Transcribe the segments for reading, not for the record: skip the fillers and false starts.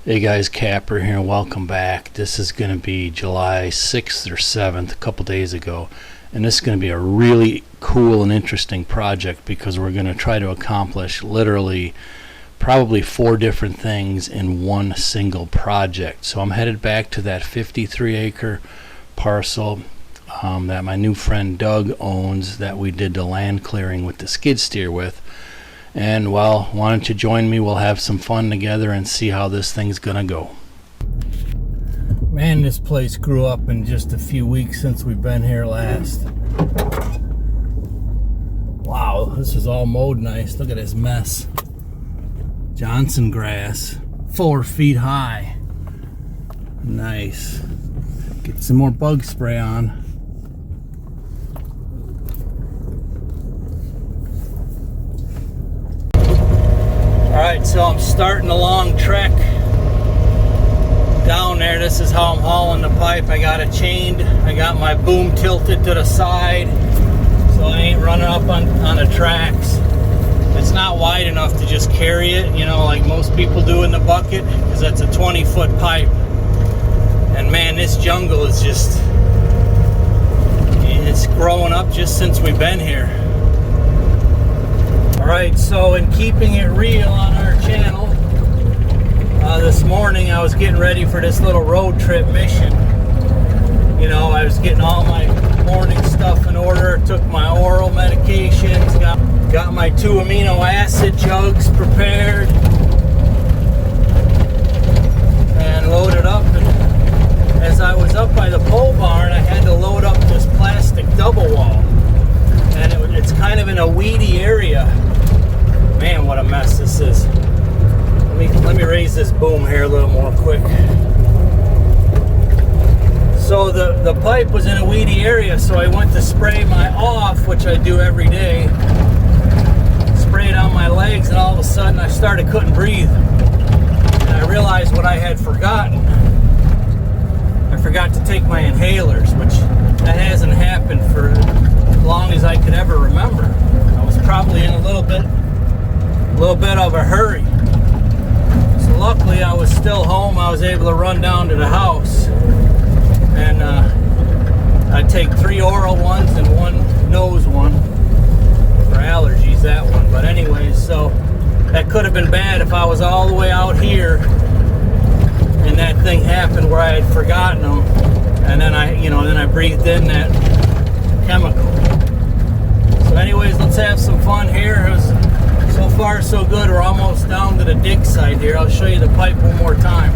Hey guys, Kapper here, and welcome back. This is going to be July 6th or 7th, a couple days ago, and this is going to be a really cool and interesting project because we're going to try to accomplish literally probably 4 different things in one single project. So I'm headed back to that 53-acre parcel that my new friend Doug owns, that we did the land clearing with the skid steer with. And well, why don't you join me? We'll have some fun together and see how this thing's gonna go. Man, this place grew up in just a few weeks since we've been here last. Wow, this is all mowed nice. Look at this mess. Johnson grass, 4 feet high. Nice. Get some more bug spray on. Alright, so I'm starting a long trek down there. This is how I'm hauling the pipe. I got it chained. I got my boom tilted to the side so I ain't running up on the tracks. It's not wide enough to just carry it, you know, like most people do in the bucket, because that's a 20-foot pipe. And man, this jungle is just, it's growing up just since we've been here. Alright, so in keeping it real on our channel, this morning I was getting ready for this little road trip mission. You know, I was getting all my morning stuff in order, took my oral medications, got my 2 amino acid jugs prepared, and loaded up. And as I was up by the pole barn, I had to load up this plastic double wall. And it's kind of in a weedy area. Man, what a mess this is. Let me raise this boom here a little more quick. So the pipe was in a weedy area, so I went to spray my off, which I do every day. Sprayed on my legs, and all of a sudden I couldn't breathe. And I realized what I had forgotten. I forgot to take my inhalers, which that hasn't happened for as long as I could ever remember. I was probably in a little bit of a hurry. So luckily I was still home. I was able to run down to the house, and I take 3 oral ones and 1 nose one for allergies, that one. But anyways, so that could have been bad if I was all the way out here and that thing happened where I had forgotten them, and then I breathed in that chemical. So anyways, let's have some fun here. So far so good. We're almost down to the dig site here. I'll show you the pipe one more time.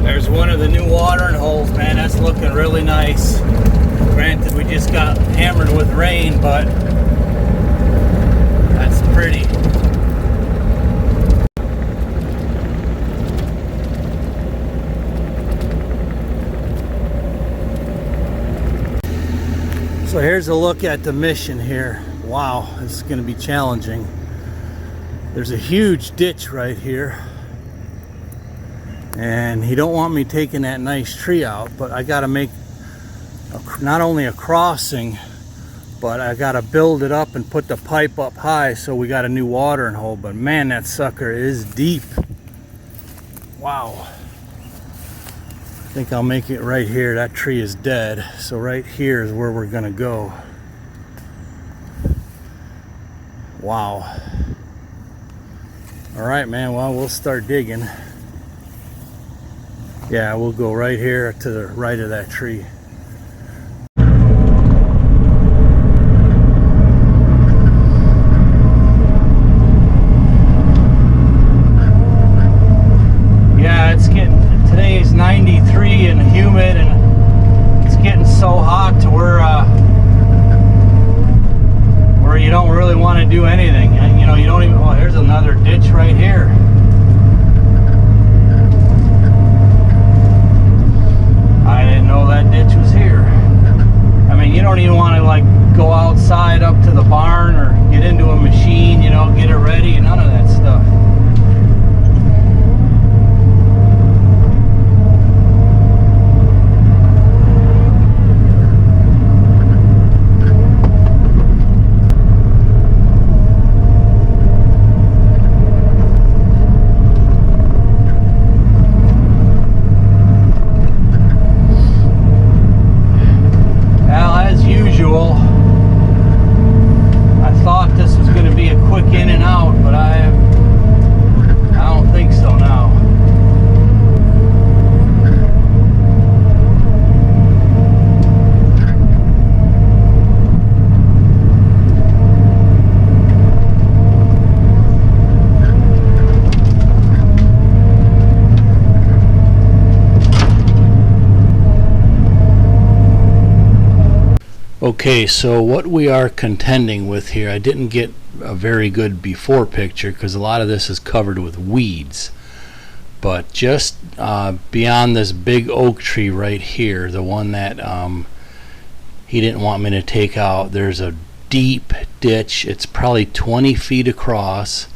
There's one of the new watering holes, man. That's looking really nice. Granted, we just got hammered with rain, but that's pretty. So here's a look at the mission here. Wow, this is going to be challenging. There's a huge ditch right here, and he don't want me taking that nice tree out, but I got to make not only a crossing, but I got to build it up and put the pipe up high, so we got a new watering hole. But man, that sucker is deep. Wow. I think I'll make it right here. That tree is dead, so right here is where we're gonna go. Wow. All right, man, well, we'll start digging. Yeah, we'll go right here to the right of that tree. Yeah, it's getting, today's 93 and humid, and it's getting so hot to where you don't really want to do anything. You know, you don't even, oh, here's another ditch right here. I didn't know that ditch was here. I mean, you don't even want to like go outside up to the barn or get into a machine, you know, get it ready, none of that stuff. Okay, so what we are contending with here, I didn't get a very good before picture because a lot of this is covered with weeds. But just beyond this big oak tree right here, the one that he didn't want me to take out, there's a deep ditch. It's probably 20 feet across,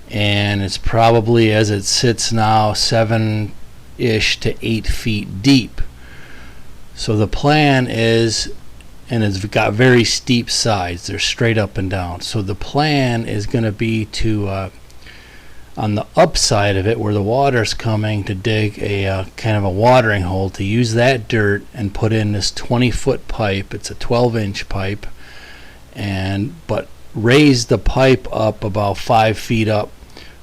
and it's probably, as it sits now, 7-ish to 8 feet deep. So the plan is, and it's got very steep sides, they're straight up and down. So the plan is going to be to, on the upside of it where the water's coming, to dig a kind of a watering hole, to use that dirt and put in this 20-foot pipe. It's a 12-inch pipe, but raise the pipe up about 5 feet up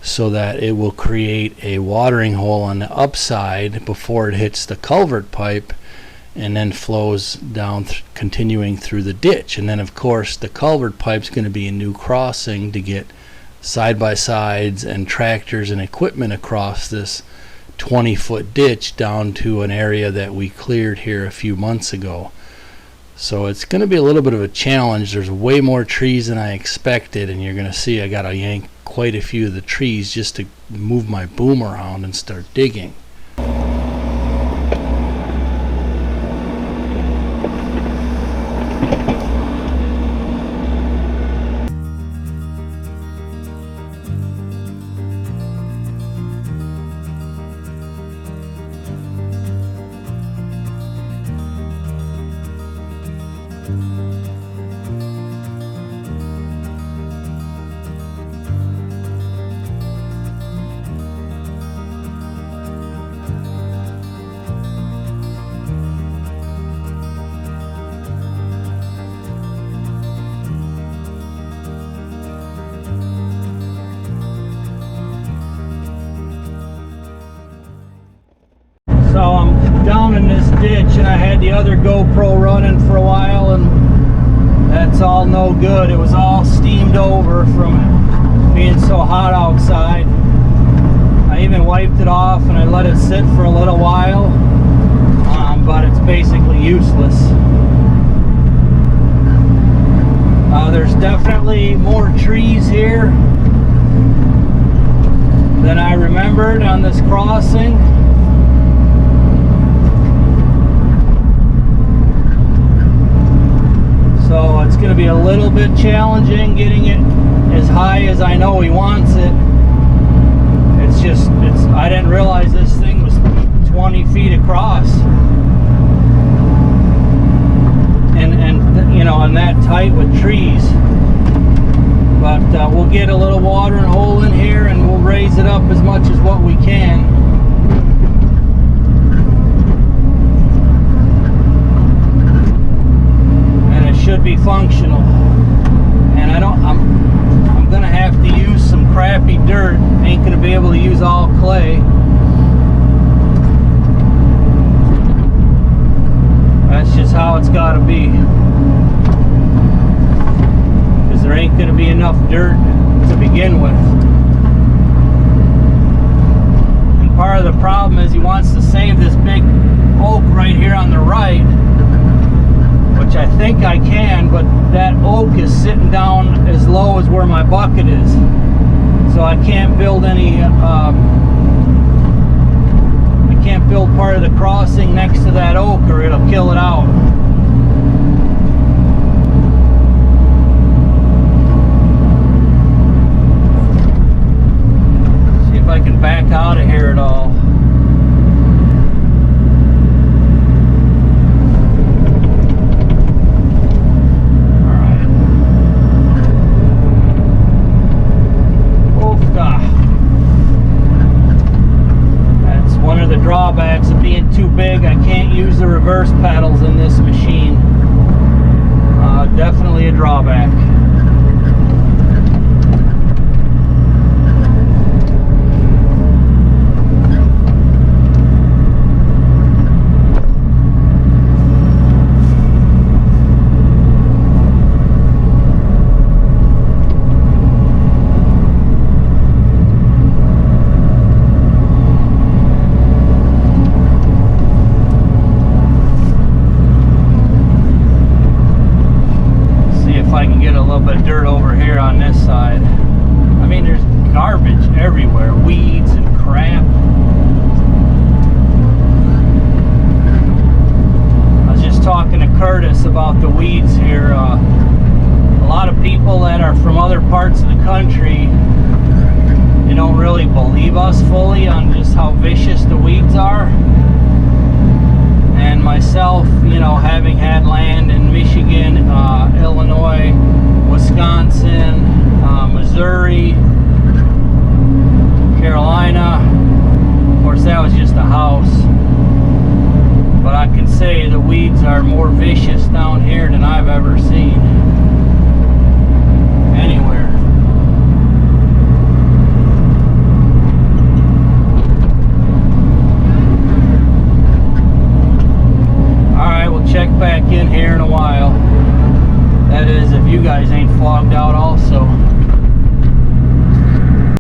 so that it will create a watering hole on the upside before it hits the culvert pipe and then flows down continuing through the ditch. And then of course the culvert pipe's going to be a new crossing to get side-by-sides and tractors and equipment across this 20-foot ditch down to an area that we cleared here a few months ago. So it's going to be a little bit of a challenge. There's way more trees than I expected, and you're going to see I got to yank quite a few of the trees just to move my boom around and start digging. So I'm down in this ditch, and I had the other GoPro running for a while, and that's all no good. It was all steamed over from being so hot outside. I even wiped it off and I let it sit for a little while, but it's basically useless. There's definitely more trees here than I remembered on this crossing. So it's going to be a little bit challenging getting it as high as I know he wants it. I didn't realize this thing was 20 feet across. And you know, and that tight with trees. But we'll get a little watering hole in here and we'll raise it up as much as what we can. Should be functional, and I'm gonna have to use some crappy dirt. Ain't gonna be able to use all clay. That's just how it's got to be, because there ain't gonna be enough dirt to begin with. And part of the problem is he wants to save this big oak right here on the right, which I think I can, but that oak is sitting down as low as where my bucket is, so I can't build any I can't build part of the crossing next to that oak or it'll kill it out. See if I can back out of here at all. Drawbacks of being too big. I can't use the reverse pedals in this machine. little bit of dirt over here on this side. I mean, there's garbage everywhere, weeds and crap. I was just talking to Curtis about the weeds here. A lot of people that are from other parts of the country, they don't really believe us fully on just how vicious the weeds are. And myself, you know, having had land in Michigan, Illinois, Wisconsin, Missouri, Carolina. Of course, that was just a house. But I can say the weeds are more vicious down here than I've ever seen anywhere. Alright, we'll check back in here in a while. That is, if you guys ain't flogged out also.